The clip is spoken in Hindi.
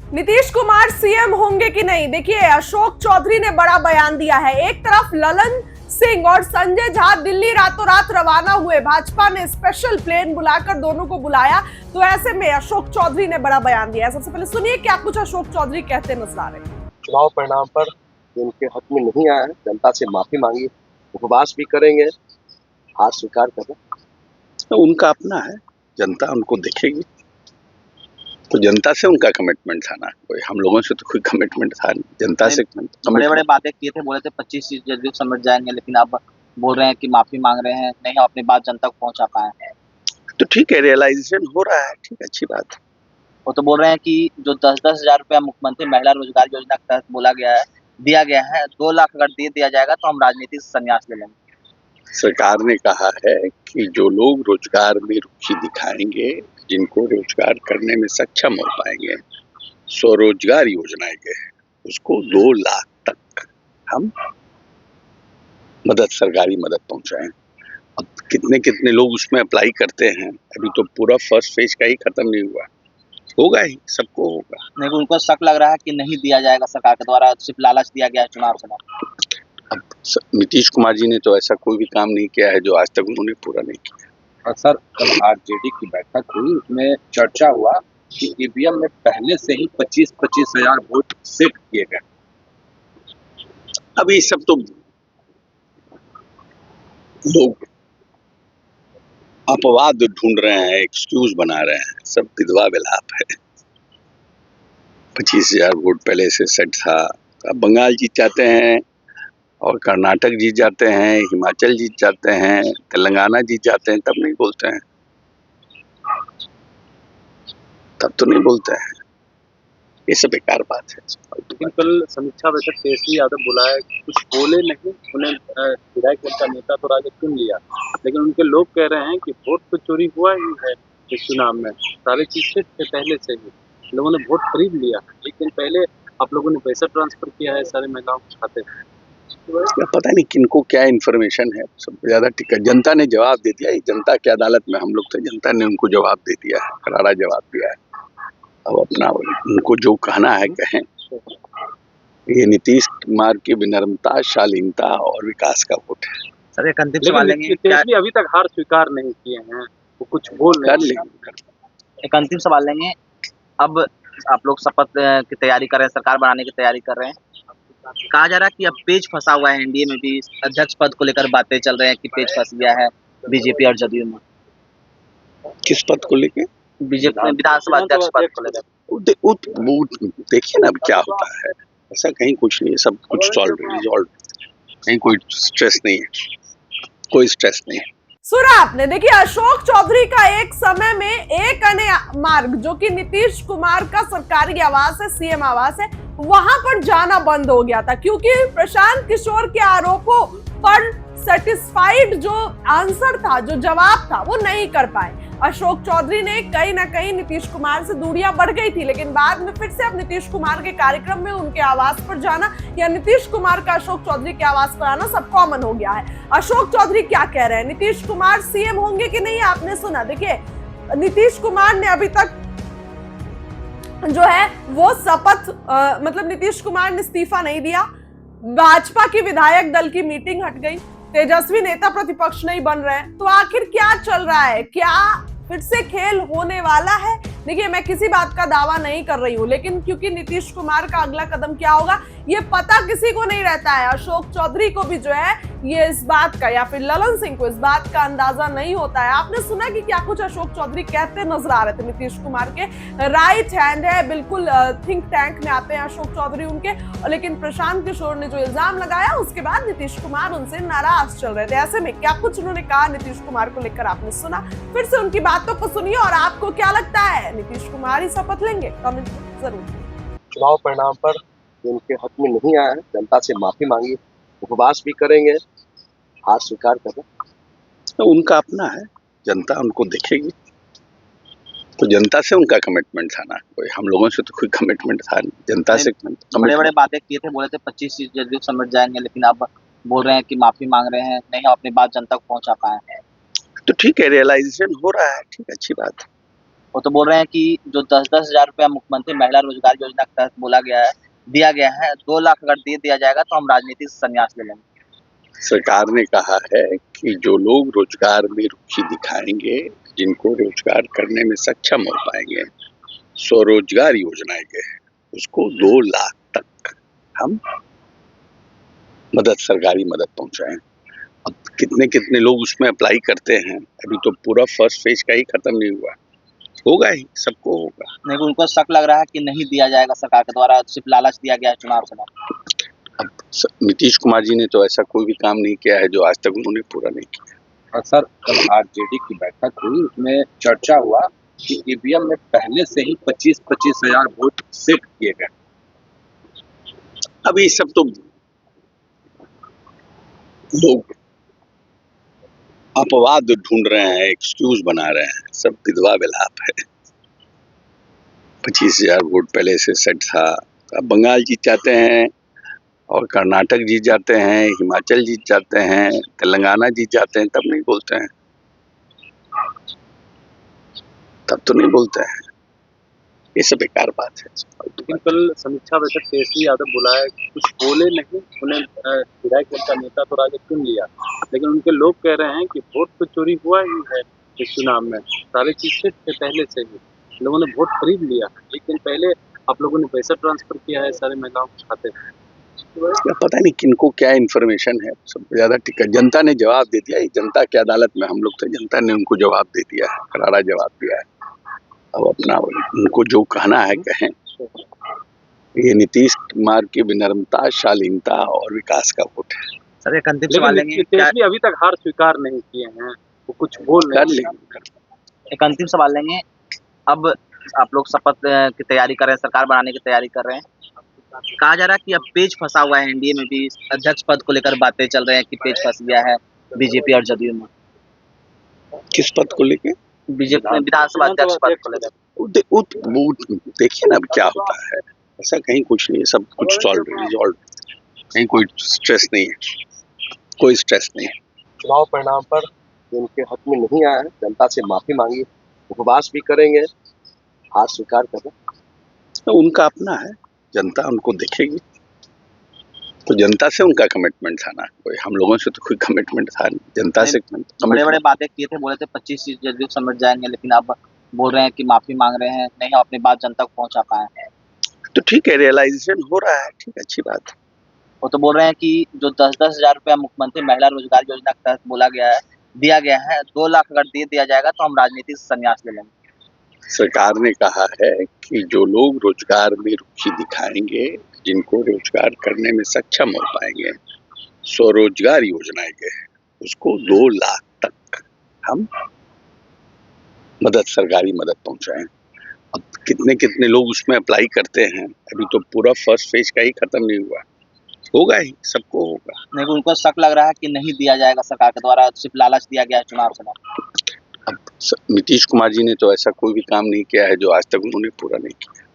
नीतीश कुमार सीएम होंगे कि नहीं, देखिए अशोक चौधरी ने बड़ा बयान दिया है। एक तरफ ललन सिंह और संजय झा दिल्ली रातों रात रवाना हुए, भाजपा ने स्पेशल प्लेन बुलाकर दोनों को बुलाया, तो ऐसे में अशोक चौधरी ने बड़ा बयान दिया है। सबसे पहले सुनिए क्या कुछ अशोक चौधरी कहते नजर आ रहे हैं। चुनाव परिणाम पर उनके हक में नहीं आया है, जनता से माफी मांगी, उपवास भी करेंगे, हार स्वीकार करें। तो उनका अपना है, जनता उनको देखेगी, तो जनता से उनका कमिटमेंट था ना, कोई हम लोगों से तो कोई कमिटमेंट था नहीं, जनता से बड़े बड़े बातें किए थे, बोले थे 25 सीट जदयू समेट जाएंगे, लेकिन अब बोल रहे हैं कि माफी मांग रहे हैं, नहीं हम अपनी बात जनता को पहुंचा पाए हैं। तो ठीक है, रियलाइजेशन हो रहा है, ठीक, अच्छी बात है। वो तो बोल रहे हैं कि जो 10-10 हजार रुपया मुख्यमंत्री महिला रोजगार योजना के तहत बोला गया है, दिया गया है, 2 लाख अगर दे दिया जाएगा तो हम राजनीति से संन्यास ले लेंगे। सरकार ने कहा है कि जो लोग रोजगार में रुचि दिखाएंगे, जिनको रोजगार करने में सक्षम हो पाएंगे, स्वरोजगार योजना है, उसको 2 लाख तक हम सरकारी मदद पहुंचाएं। अब कितने कितने लोग उसमें अप्लाई करते हैं, अभी तो पूरा फर्स्ट फेज का ही खत्म नहीं हुआ, होगा ही, सबको होगा। नहीं, उनको शक लग रहा है कि नहीं दिया जाएगा, सरकार के द्वारा सिर्फ लालच दिया गया है चुनाव समय। अब नीतीश कुमार जी ने तो ऐसा कोई भी काम नहीं किया है जो आज तक उन्होंने पूरा नहीं किया। और सर, कल आरजेडी की बैठक हुई, उसमें चर्चा हुआ कि ईवीएम में पहले से ही 25-25 हजार वोट सेट किए गए। अब ये सब तो लोग अपवाद ढूंढ रहे हैं, एक्सक्यूज बना रहे हैं, सब विधवा विलाप है। 25 हजार वोट पहले से सेट था। अब बंगाल जीत जाते हैं और कर्नाटक जीत जाते हैं, हिमाचल जीत जाते हैं, तेलंगाना जीत जाते हैं, तब नहीं बोलते हैं, तब तो नहीं बोलते हैं। ये सब बेकार बात है। लेकिन कल समीक्षा बैठक तेजस्वी यादव बुलाया, कुछ बोले नहीं, उन्हें विधायक दल का नेता तो राजद चुन लिया, लेकिन उनके लोग कह रहे हैं कि वोट तो चोरी हुआ ही है इस चुनाव में, सारे चीज सेट थे पहले से ही, लोगों ने वोट खरीद लिया। एक दिन पहले आप लोगों ने पैसा ट्रांसफर किया है सारे महिलाओं के खाते में। पता नहीं किनको क्या इन्फॉर्मेशन है, सबसे ज्यादा टिकट जनता ने जवाब दे दिया। जनता की अदालत में हम लोग थे, जनता ने उनको जवाब दे दिया है, करारा जवाब दिया है। अब अपना उनको जो कहना है कहें। ये नीतीश कुमार की विनम्रता, शालीनता और विकास का वोट है। सर एक अंतिम सवाल लेंगे, तेजस्वी अभी तक हार स्वीकार नहीं किए हैं, वो कुछ बोल कर लेंगे। एक अंतिम सवाल लेंगे, अब आप लोग शपथ की तैयारी कर रहे हैं, सरकार बनाने की तैयारी कर रहे हैं, कहा जा रहा है कि अब पेज फंसा हुआ है एनडीए में भी, अध्यक्ष पद को लेकर बातें चल रहे हैं कि पेज फंस गया है बीजेपी और जदयू में। किस पद को लेके? बीजेपी में विधानसभा अध्यक्ष पद को लेकर। देखिए ना अब क्या होता है, ऐसा कहीं कुछ नहीं है, सब कुछ सॉल्व रिजॉल्व, कहीं कोई स्ट्रेस नहीं है, कोई स्ट्रेस नहीं है। सुना आपने, देखिए अशोक चौधरी का एक समय में एक अन्य मार्ग जो कि नीतीश कुमार का सरकारी आवास है, सीएम आवास है, वहां पर जाना बंद हो गया था, क्योंकि प्रशांत किशोर के आरोपों पर सेटिस्फाइड जो आंसर था, जो जवाब था, वो नहीं कर पाए। अशोक चौधरी ने कहीं ना कहीं नीतीश कुमार से दूरियां बढ़ गई थी, लेकिन बाद में फिर से अब नीतीश कुमार के कार्यक्रम में उनके आवास पर जाना या नीतीश कुमार का अशोक चौधरी के आवास पर आना सब कॉमन हो गया है। अशोक चौधरी क्या कह रहे हैं, नीतीश कुमार सीएम होंगे कि नहीं, आपने सुना। देखिए नीतीश कुमार ने अभी तक जो है वो शपथ मतलब नीतीश कुमार ने इस्तीफा नहीं दिया, भाजपा की विधायक दल की मीटिंग हट गई, तेजस्वी नेता प्रतिपक्ष नहीं बन रहे हैं, तो आखिर क्या चल रहा है, क्या फिर से खेल होने वाला है? देखिए मैं किसी बात का दावा नहीं कर रही हूं, लेकिन क्योंकि नीतीश कुमार का अगला कदम क्या होगा ये पता किसी को नहीं रहता है। अशोक चौधरी को भी जो है ये इस बात का, या फिर ललन सिंह को इस बात का अंदाजा नहीं होता है। आपने सुना कि क्या कुछ अशोक चौधरी कहते नजर आ रहे थे नीतीश कुमार के, राइट हैंड है, बिल्कुल थिंक टैंक में आते हैं अशोक चौधरी उनके, लेकिन प्रशांत किशोर ने जो इल्जाम लगाया उसके बाद नीतीश कुमार उनसे नाराज चल रहे थे। ऐसे में क्या कुछ उन्होंने कहा नीतीश कुमार को लेकर आपने सुना, फिर से उनकी बातों को सुनिए और आपको क्या लगता है, नीतीश कुमार ही शपथ लेंगे? कमेंट जरूर। चुनाव परिणाम पर उनके हक में नहीं आया है, जनता से माफी मांगी, उपवास भी करेंगे, हार स्वीकार करें। तो उनका अपना है, जनता उनको देखेगी, तो जनता से उनका कमिटमेंट था ना, कोई हम लोगों से तो कोई कमिटमेंट था नहीं, जनता से। बड़े बड़े बातें किए थे, बोले थे 25 सीट जदयू समेट जाएंगे, लेकिन अब बोल रहे हैं कि माफी मांग रहे हैं, नहीं हम अपनी बात जनता को पहुंचा पाए हैं। तो ठीक है, रियलाइजेशन हो रहा है, ठीक, अच्छी बात है। वो तो बोल रहे हैं कि जो 10-10 हजार रुपया मुख्यमंत्री महिला रोजगार योजना के तहत बोला गया है, दिया गया है, 2 लाख अगर दे दिया जाएगा तो हम राजनीति से संन्यास ले लेंगे। सरकार ने कहा है कि जो लोग रोजगार में रुचि दिखाएंगे, जिनको रोजगार करने में सक्षम हो पाएंगे, स्वरोजगार योजना है, उसको 2 लाख तक हम सरकारी मदद पहुंचाएं। अब कितने कितने लोग उसमें अप्लाई करते हैं, अभी तो पूरा फर्स्ट फेज का ही खत्म नहीं हुआ, होगा ही, सबको होगा। नहीं, उनको शक लग रहा है कि नहीं दिया जाएगा सरकार के द्वारा, सिर्फ लालच दिया गया है चुनाव समय। अब नीतीश कुमार जी ने तो ऐसा कोई भी काम नहीं किया है जो आज तक उन्होंने पूरा नहीं किया। और सर, कल आरजेडी की बैठक हुई, उसमें चर्चा हुआ कि ईवीएम में पहले से ही 25-25 हजार वोट सेट किए गए। अब ये सब तो लोग अपवाद ढूंढ रहे हैं, एक्सक्यूज बना रहे हैं, सब विधवा विलाप है। 25,000 वोट पहले से सेट था, अब बंगाल जीत जाते हैं और कर्नाटक जीत जाते हैं, हिमाचल जीत जाते हैं, तेलंगाना जीत जाते हैं, तब नहीं बोलते हैं, तब तो नहीं बोलते हैं। ये सब बेकार बात है। लेकिन कल समीक्षा बैठक तेजस्वी यादव बुलाया, कुछ बोले नहीं, उन्हें विधायक दल का नेता तो राजद चुन लिया, लेकिन उनके लोग कह रहे हैं कि वोट तो चोरी हुआ ही है इस चुनाव में, सारे चीज सेट थे पहले से ही, लोगों ने वोट खरीद लिया, लेकिन पहले आप लोगों ने पैसा ट्रांसफर किया है सारे महिलाओं के खाते में। क्या पता नहीं किनको क्या इन्फॉर्मेशन है, सबसे ज्यादा टिकट जनता ने जवाब दे दिया। जनता की अदालत में हम लोग थे, जनता ने उनको जवाब दे दिया है, करारा जवाब दिया है। अब अपना उनको जो कहना है कहें। ये नीतीश कुमार की विनम्रता, शालीनता और विकास का वोट है। सर, एक अंतिम सवाल लेंगे, लेकिन तेजस्वी अभी तक हार स्वीकार नहीं किए हैं, वो कुछ बोल कर नहीं लेंगे। एक अंतिम सवाल लेंगे, अब आप लोग शपथ की तैयारी कर रहे हैं, सरकार बनाने की तैयारी कर रहे हैं, कहा जा रहा है कि अब पेच फंसा हुआ है एनडीए में भी, अध्यक्ष पद को लेकर बातें चल रहे हैं कि पेच फंस गया है बीजेपी और जदयू में। किस पद को लेके? बीजेपी में विधानसभा अध्यक्ष पद को लेकर। देखिए ना अब क्या होता है, ऐसा कहीं कुछ नहीं है, सब कुछ सॉल्व रिजॉल्व, कहीं कोई स्ट्रेस नहीं है, कोई स्ट्रेस नहीं है। चुनाव परिणाम पर जो उनके हक में नहीं आया है, जनता से माफी मांगी, उपवास भी करेंगे, हार स्वीकार करें। तो उनका अपना है, जनता उनको देखेगी, तो जनता से उनका कमिटमेंट था ना, कोई हम लोगों से तो कोई कमिटमेंट था नहीं, जनता से बड़े बड़े बातें किए थे, बोले थे 25 सीट जदयू समेट जाएंगे, लेकिन अब बोल रहे हैं कि माफी मांग रहे हैं, नहीं हम अपनी बात जनता को पहुंचा पाए हैं। तो ठीक है, रियलाइजेशन हो रहा है, ठीक है, अच्छी बात है। वो तो बोल रहे हैं कि जो 10-10 हजार रुपया मुख्यमंत्री महिला रोजगार योजना के तहत बोला गया है, दिया गया है, 2 लाख अगर दे दिया जाएगा तो हम राजनीति से संन्यास ले लेंगे। सरकार ने कहा है कि जो लोग रोजगार में रुचि दिखाएंगे, जिनको रोजगार करने में सक्षम हो पाएंगे, स्वरोजगार योजना है, उसको 2 लाख तक हम सरकारी मदद पहुंचाएं। अब कितने कितने लोग उसमें अप्लाई करते हैं, अभी तो पूरा फर्स्ट फेज का ही खत्म नहीं हुआ, होगा ही, सबको होगा। नहीं, उनको शक लग रहा है कि नहीं दिया जाएगा सरकार के द्वारा, सिर्फ लालच दिया गया है चुनाव समय। अब नीतीश कुमार जी ने तो ऐसा कोई भी काम नहीं किया है जो आज तक उन्होंने पूरा नहीं किया।